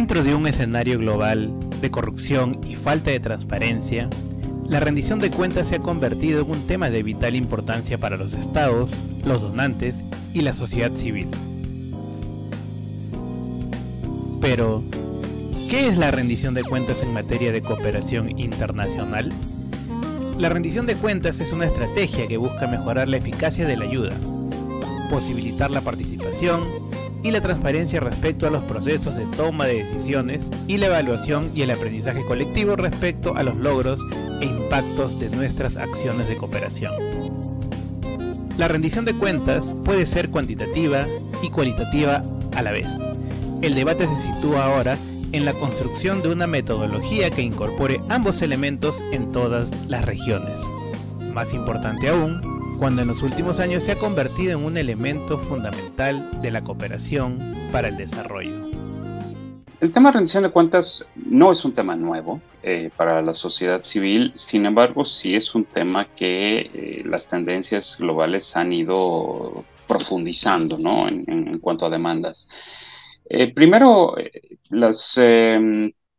Dentro de un escenario global de corrupción y falta de transparencia, la rendición de cuentas se ha convertido en un tema de vital importancia para los estados, los donantes y la sociedad civil. Pero, ¿qué es la rendición de cuentas en materia de cooperación internacional? La rendición de cuentas es una estrategia que busca mejorar la eficacia de la ayuda, posibilitar la participación y la transparencia respecto a los procesos de toma de decisiones y la evaluación y el aprendizaje colectivo respecto a los logros e impactos de nuestras acciones de cooperación. La rendición de cuentas puede ser cuantitativa y cualitativa a la vez. El debate se sitúa ahora en la construcción de una metodología que incorpore ambos elementos en todas las regiones. Más importante aún, cuando en los últimos años se ha convertido en un elemento fundamental de la cooperación para el desarrollo. El tema de rendición de cuentas no es un tema nuevo para la sociedad civil, sin embargo sí es un tema que las tendencias globales han ido profundizando, ¿no? en cuanto a demandas. Primero,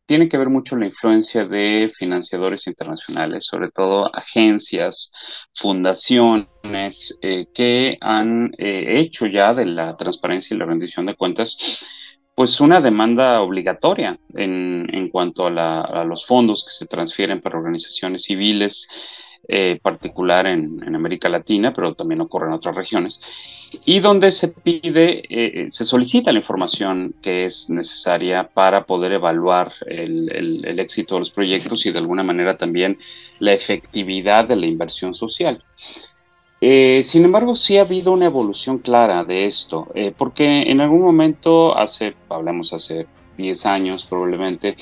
tiene que ver mucho la influencia de financiadores internacionales, sobre todo agencias, fundaciones que han hecho ya de la transparencia y la rendición de cuentas pues una demanda obligatoria en cuanto a los fondos que se transfieren para organizaciones civiles, particular en América Latina, pero también ocurre en otras regiones, y donde se se solicita la información que es necesaria para poder evaluar el éxito de los proyectos y de alguna manera también la efectividad de la inversión social. Sin embargo, sí ha habido una evolución clara de esto, porque en algún momento, hablamos hace 10 años probablemente,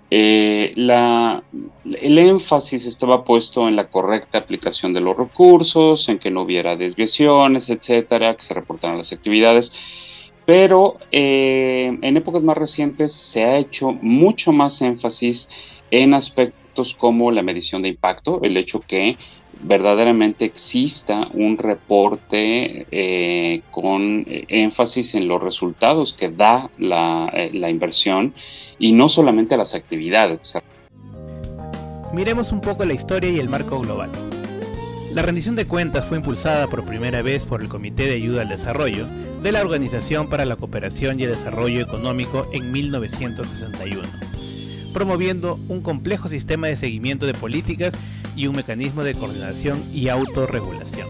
el énfasis estaba puesto en la correcta aplicación de los recursos, en que no hubiera desviaciones, etcétera, que se reportaran las actividades. Pero en épocas más recientes se ha hecho mucho más énfasis en aspectos como la medición de impacto, el hecho que verdaderamente exista un reporte con énfasis en los resultados que da la inversión y no solamente a las actividades. Miremos un poco la historia y el marco global. La rendición de cuentas fue impulsada por primera vez por el Comité de Ayuda al Desarrollo de la Organización para la Cooperación y el Desarrollo Económico en 1961, promoviendo un complejo sistema de seguimiento de políticas y un mecanismo de coordinación y autorregulación.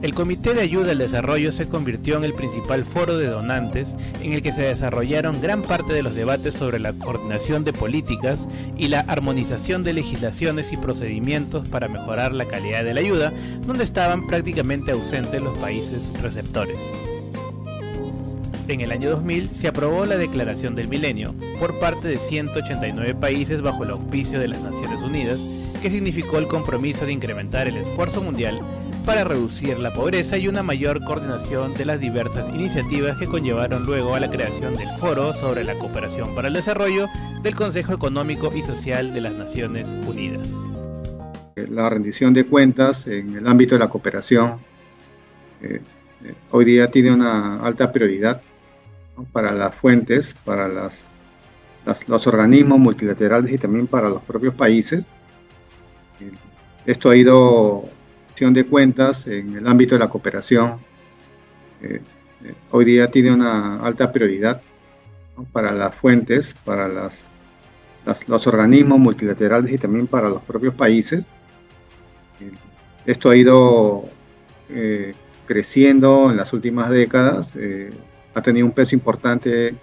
El Comité de Ayuda al Desarrollo se convirtió en el principal foro de donantes en el que se desarrollaron gran parte de los debates sobre la coordinación de políticas y la armonización de legislaciones y procedimientos para mejorar la calidad de la ayuda, donde estaban prácticamente ausentes los países receptores. En el año 2000 se aprobó la Declaración del Milenio por parte de 189 países bajo el auspicio de las Naciones Unidas, que significó el compromiso de incrementar el esfuerzo mundial para reducir la pobreza y una mayor coordinación de las diversas iniciativas que conllevaron luego a la creación del Foro sobre la Cooperación para el Desarrollo del Consejo Económico y Social de las Naciones Unidas. La rendición de cuentas en el ámbito de la cooperación hoy día tiene una alta prioridad, ¿no? Para las fuentes, para los organismos multilaterales y también para los propios países. Esto ha ido de cuentas en el ámbito de la cooperación hoy día tiene una alta prioridad, ¿no? Para las fuentes, para los organismos multilaterales y también para los propios países. Esto ha ido creciendo en las últimas décadas, ha tenido un peso importante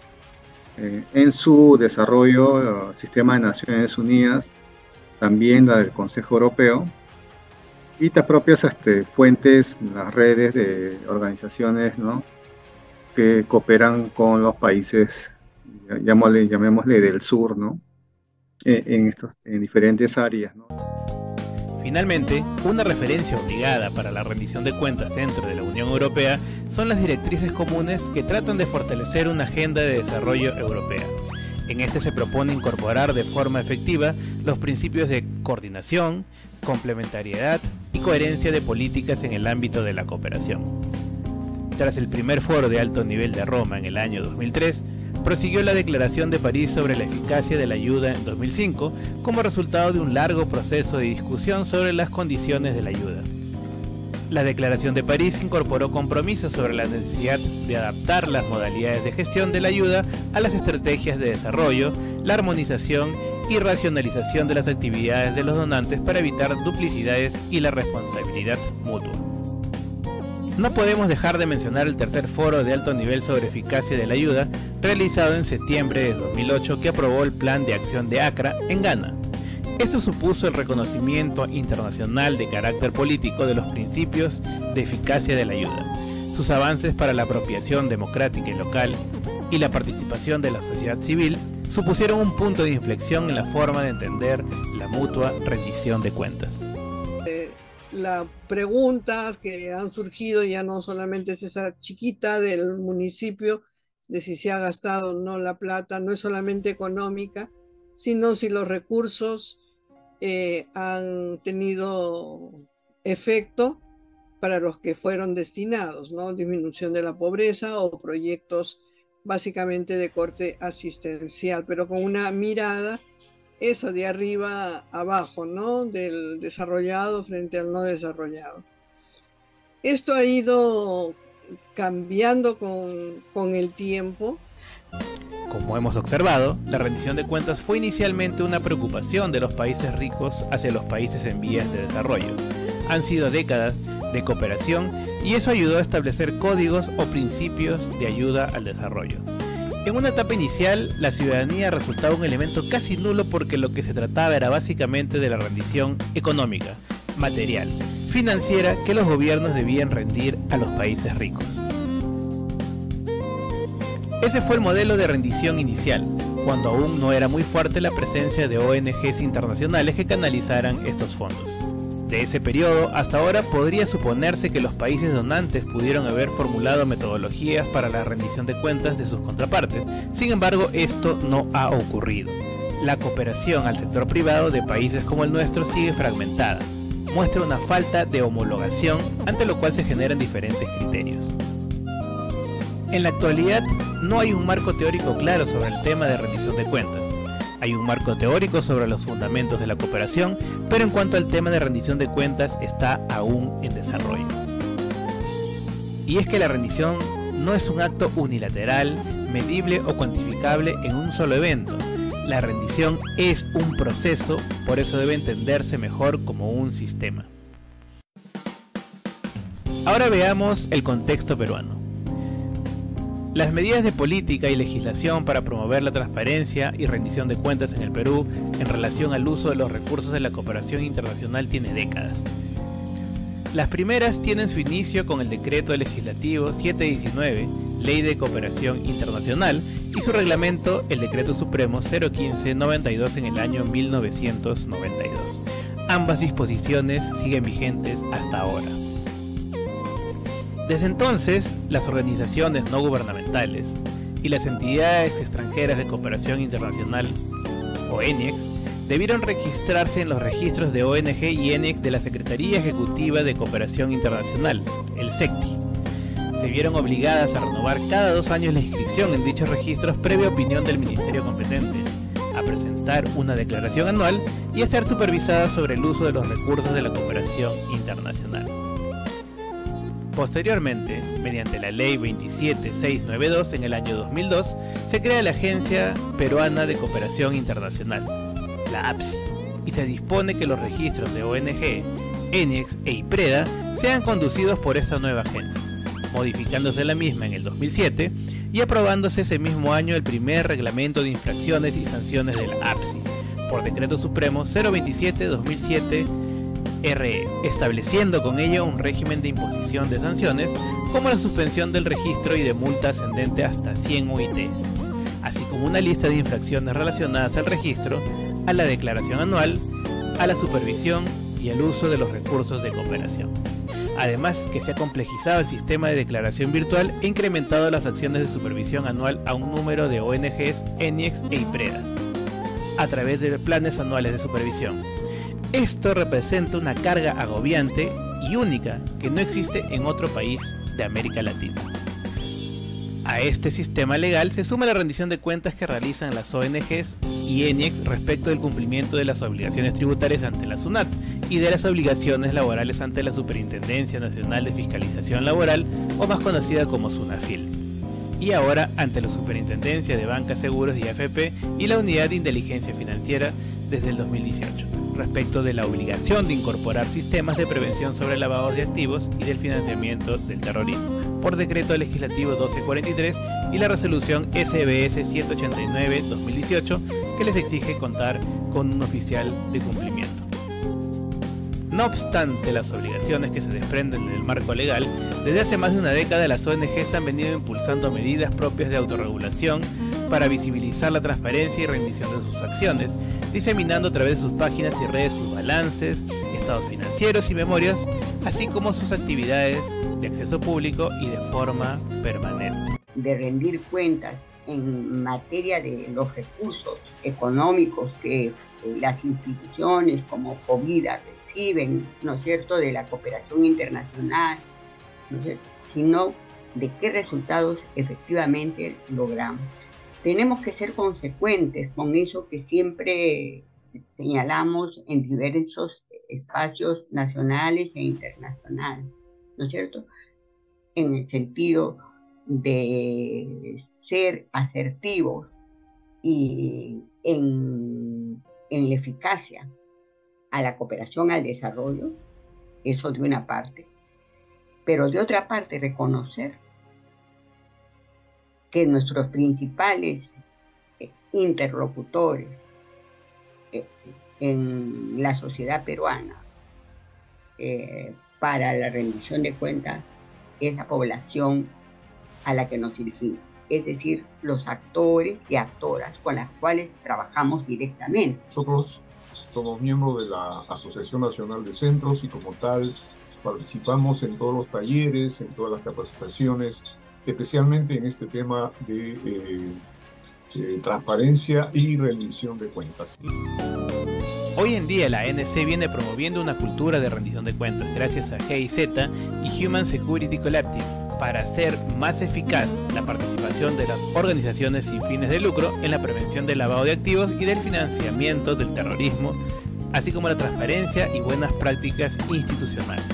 en su desarrollo, el sistema de Naciones Unidas, también la del Consejo Europeo, y las propias fuentes, las redes de organizaciones, ¿no? Que cooperan con los países, llamémosle del sur, ¿no? En diferentes áreas, ¿no? Finalmente, una referencia obligada para la rendición de cuentas dentro de la Unión Europea son las directrices comunes que tratan de fortalecer una agenda de desarrollo europea. En este se propone incorporar de forma efectiva los principios de coordinación, complementariedad y coherencia de políticas en el ámbito de la cooperación. Tras el primer foro de alto nivel de Roma en el año 2003, prosiguió la Declaración de París sobre la eficacia de la ayuda en 2005 como resultado de un largo proceso de discusión sobre las condiciones de la ayuda. La Declaración de París incorporó compromisos sobre la necesidad de adaptar las modalidades de gestión de la ayuda a las estrategias de desarrollo, la armonización y racionalización de las actividades de los donantes para evitar duplicidades y la responsabilidad mutua. No podemos dejar de mencionar el tercer foro de alto nivel sobre eficacia de la ayuda, realizado en septiembre de 2008, que aprobó el Plan de Acción de Accra en Ghana. Esto supuso el reconocimiento internacional de carácter político de los principios de eficacia de la ayuda, sus avances para la apropiación democrática y local y la participación de la sociedad civil supusieron un punto de inflexión en la forma de entender la mutua rendición de cuentas. Las preguntas que han surgido ya no solamente es esa chiquita del municipio de si se ha gastado o no la plata, no es solamente económica, sino si los recursos han tenido efecto para los que fueron destinados, ¿no? Disminución de la pobreza o proyectos básicamente de corte asistencial, pero con una mirada, eso de arriba abajo, ¿no? Del desarrollado frente al no desarrollado. Esto ha ido cambiando con el tiempo. Como hemos observado, la rendición de cuentas fue inicialmente una preocupación de los países ricos hacia los países en vías de desarrollo. Han sido décadas de cooperación y eso ayudó a establecer códigos o principios de ayuda al desarrollo. En una etapa inicial, la ciudadanía resultaba un elemento casi nulo porque lo que se trataba era básicamente de la rendición económica, material, financiera que los gobiernos debían rendir a los países ricos. Ese fue el modelo de rendición inicial, cuando aún no era muy fuerte la presencia de ONGs internacionales que canalizaran estos fondos. De ese periodo hasta ahora podría suponerse que los países donantes pudieron haber formulado metodologías para la rendición de cuentas de sus contrapartes. Sin embargo, esto no ha ocurrido. La cooperación al sector privado de países como el nuestro sigue fragmentada. Muestra una falta de homologación, ante lo cual se generan diferentes criterios. En la actualidad, no hay un marco teórico claro sobre el tema de rendición de cuentas. Hay un marco teórico sobre los fundamentos de la cooperación, pero en cuanto al tema de rendición de cuentas está aún en desarrollo. Y es que la rendición no es un acto unilateral, medible o cuantificable en un solo evento. La rendición es un proceso, por eso debe entenderse mejor como un sistema. Ahora veamos el contexto peruano. Las medidas de política y legislación para promover la transparencia y rendición de cuentas en el Perú en relación al uso de los recursos de la cooperación internacional tiene décadas. Las primeras tienen su inicio con el Decreto Legislativo 719, Ley de Cooperación Internacional, y su reglamento, el Decreto Supremo 015-92 en el año 1992. Ambas disposiciones siguen vigentes hasta ahora. Desde entonces, las organizaciones no gubernamentales y las entidades extranjeras de cooperación internacional, o ENIEX, debieron registrarse en los registros de ONG y ENIEX de la Secretaría Ejecutiva de Cooperación Internacional, el SECTI. Se vieron obligadas a renovar cada 2 años la inscripción en dichos registros previa opinión del Ministerio competente, a presentar una declaración anual y a ser supervisadas sobre el uso de los recursos de la cooperación internacional. Posteriormente, mediante la Ley 27692 en el año 2002, se crea la Agencia Peruana de Cooperación Internacional, la APSI, y se dispone que los registros de ONG, ENIEX e IPREDA sean conducidos por esta nueva agencia, modificándose la misma en el 2007 y aprobándose ese mismo año el primer reglamento de infracciones y sanciones de la APSI, por Decreto Supremo 027-2007 RE, estableciendo con ello un régimen de imposición de sanciones como la suspensión del registro y de multa ascendente hasta 100 UIT, así como una lista de infracciones relacionadas al registro, a la declaración anual, a la supervisión y al uso de los recursos de cooperación. Además que se ha complejizado el sistema de declaración virtual e incrementado las acciones de supervisión anual a un número de ONGs, ENIEX e IPREDA, a través de planes anuales de supervisión. Esto representa una carga agobiante y única que no existe en otro país de América Latina. A A este sistema legal se suma la rendición de cuentas que realizan las ONGs y ENIEX respecto del cumplimiento de las obligaciones tributarias ante la SUNAT y de las obligaciones laborales ante la Superintendencia Nacional de Fiscalización Laboral, o más conocida como SUNAFIL, y ahora ante la Superintendencia de Banca, Seguros y AFP y la Unidad de Inteligencia Financiera desde el 2018, respecto de la obligación de incorporar sistemas de prevención sobre lavados de activos y del financiamiento del terrorismo, por Decreto Legislativo 1243 y la Resolución SBS 189-2018, que les exige contar con un oficial de cumplimiento. No obstante las obligaciones que se desprenden del marco legal, desde hace más de una década las ONGs han venido impulsando medidas propias de autorregulación para visibilizar la transparencia y rendición de sus acciones, diseminando a través de sus páginas y redes sus balances, estados financieros y memorias, así como sus actividades de acceso público y de forma permanente. De rendir cuentas en materia de los recursos económicos que las instituciones como FOVIDA reciben, ¿no es cierto?, de la cooperación internacional, ¿no es cierto?, sino de qué resultados efectivamente logramos. Tenemos que ser consecuentes con eso que siempre señalamos en diversos espacios nacionales e internacionales, ¿no es cierto?, en el sentido de ser asertivos y en la eficacia a la cooperación al desarrollo, eso de una parte, pero de otra parte reconocer que nuestros principales interlocutores en la sociedad peruana para la rendición de cuentas es la población a la que nos dirigimos, es decir, los actores y actoras con las cuales trabajamos directamente. Nosotros somos miembros de la Asociación Nacional de Centros y como tal participamos en todos los talleres, en todas las capacitaciones, especialmente en este tema de transparencia y rendición de cuentas. Hoy en día la ANC viene promoviendo una cultura de rendición de cuentas gracias a GIZ y Human Security Collective para hacer más eficaz la participación de las organizaciones sin fines de lucro en la prevención del lavado de activos y del financiamiento del terrorismo, así como la transparencia y buenas prácticas institucionales.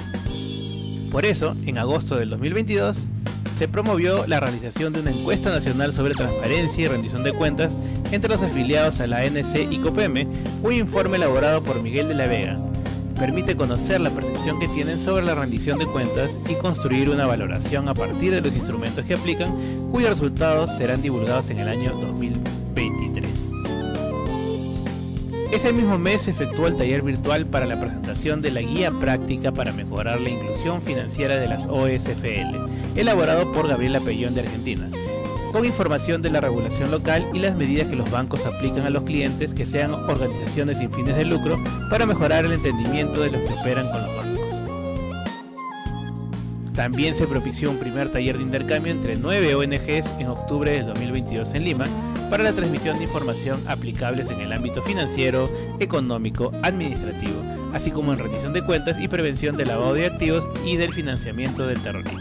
Por eso, en agosto del 2022, se promovió la realización de una encuesta nacional sobre transparencia y rendición de cuentas entre los afiliados a la ANC y COPEME, un informe elaborado por Miguel de la Vega. Permite conocer la percepción que tienen sobre la rendición de cuentas y construir una valoración a partir de los instrumentos que aplican, cuyos resultados serán divulgados en el año 2023. Ese mismo mes se efectuó el taller virtual para la presentación de la guía práctica para mejorar la inclusión financiera de las OSFL, elaborado por Gabriela Pellón de Argentina, con información de la regulación local y las medidas que los bancos aplican a los clientes que sean organizaciones sin fines de lucro para mejorar el entendimiento de los que operan con los bancos. También se propició un primer taller de intercambio entre 9 ONGs en octubre del 2022 en Lima para la transmisión de información aplicables en el ámbito financiero, económico, administrativo, así como en rendición de cuentas y prevención del lavado de activos y del financiamiento del terrorismo.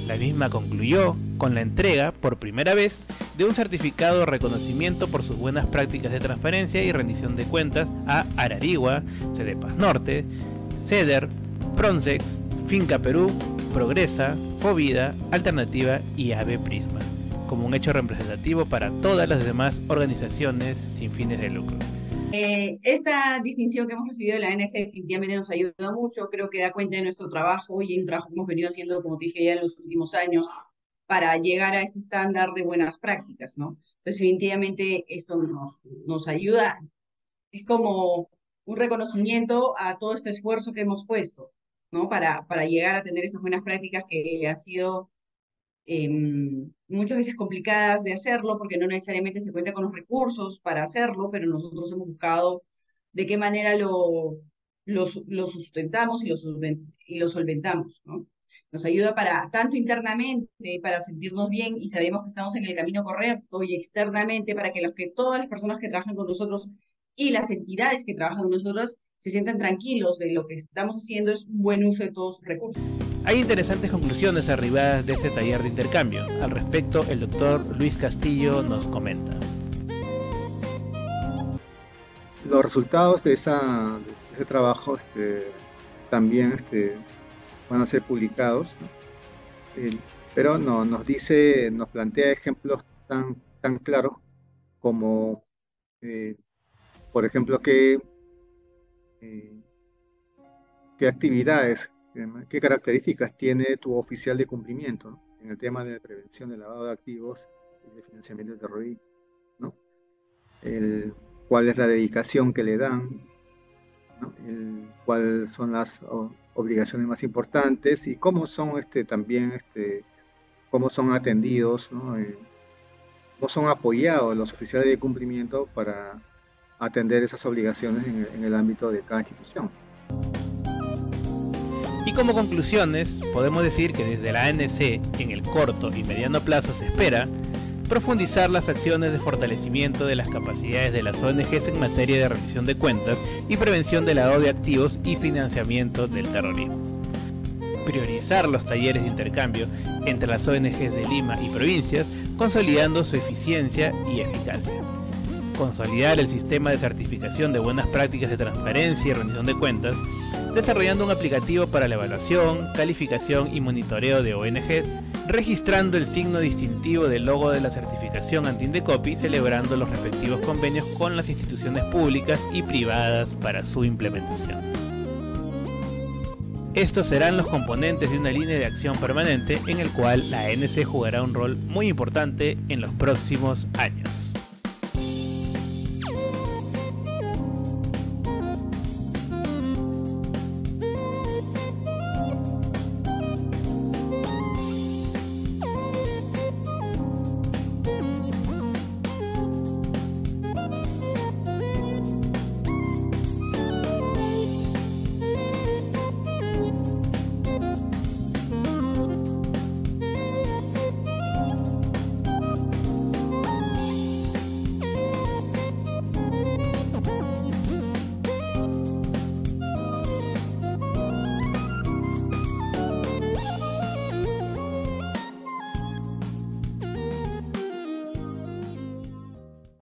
La misma concluyó con la entrega, por primera vez, de un certificado de reconocimiento por sus buenas prácticas de transparencia y rendición de cuentas a Ararigua, CEDEPAS Norte, CEDER, Pronsex, Finca Perú, Progresa, Fovida, Alternativa y Ave Prisma, como un hecho representativo para todas las demás organizaciones sin fines de lucro. Esta distinción que hemos recibido de la ANC definitivamente nos ayuda mucho, creo que da cuenta de nuestro trabajo y un trabajo que hemos venido haciendo, como te dije ya en los últimos años, para llegar a este estándar de buenas prácticas, ¿no? Entonces definitivamente esto nos ayuda, es como un reconocimiento a todo este esfuerzo que hemos puesto, ¿no? Para llegar a tener estas buenas prácticas que han sido muchas veces complicadas de hacerlo porque no necesariamente se cuenta con los recursos para hacerlo, pero nosotros hemos buscado de qué manera lo sustentamos y lo solventamos, ¿no? Nos ayuda para tanto internamente para sentirnos bien y sabemos que estamos en el camino correcto, y externamente para que todas las personas que trabajan con nosotros y las entidades que trabajan con nosotros se sientan tranquilos de lo que estamos haciendo es un buen uso de todos sus recursos. Hay interesantes conclusiones arribadas de este taller de intercambio. Al respecto, el doctor Luis Castillo nos comenta. Los resultados de ese trabajo también van a ser publicados, ¿no? Pero nos plantea ejemplos tan claros como, por ejemplo, qué actividades, qué características tiene tu oficial de cumplimiento, ¿no? En el tema de prevención del lavado de activos y de financiamiento del terrorismo, ¿no? Cuál es la dedicación que le dan, ¿no? Cuáles son las obligaciones más importantes y cómo son cómo son atendidos, ¿no? Cómo son apoyados los oficiales de cumplimiento para atender esas obligaciones en el ámbito de cada institución. Y como conclusiones, podemos decir que desde la ANC, en el corto y mediano plazo se espera profundizar las acciones de fortalecimiento de las capacidades de las ONGs en materia de rendición de cuentas y prevención del lavado de activos y financiamiento del terrorismo. Priorizar los talleres de intercambio entre las ONGs de Lima y provincias, consolidando su eficiencia y eficacia. Consolidar el sistema de certificación de buenas prácticas de transparencia y rendición de cuentas, desarrollando un aplicativo para la evaluación, calificación y monitoreo de ONGs, registrando el signo distintivo del logo de la certificación anti-Indecopi, celebrando los respectivos convenios con las instituciones públicas y privadas para su implementación. Estos serán los componentes de una línea de acción permanente en el cual la ANC jugará un rol muy importante en los próximos años.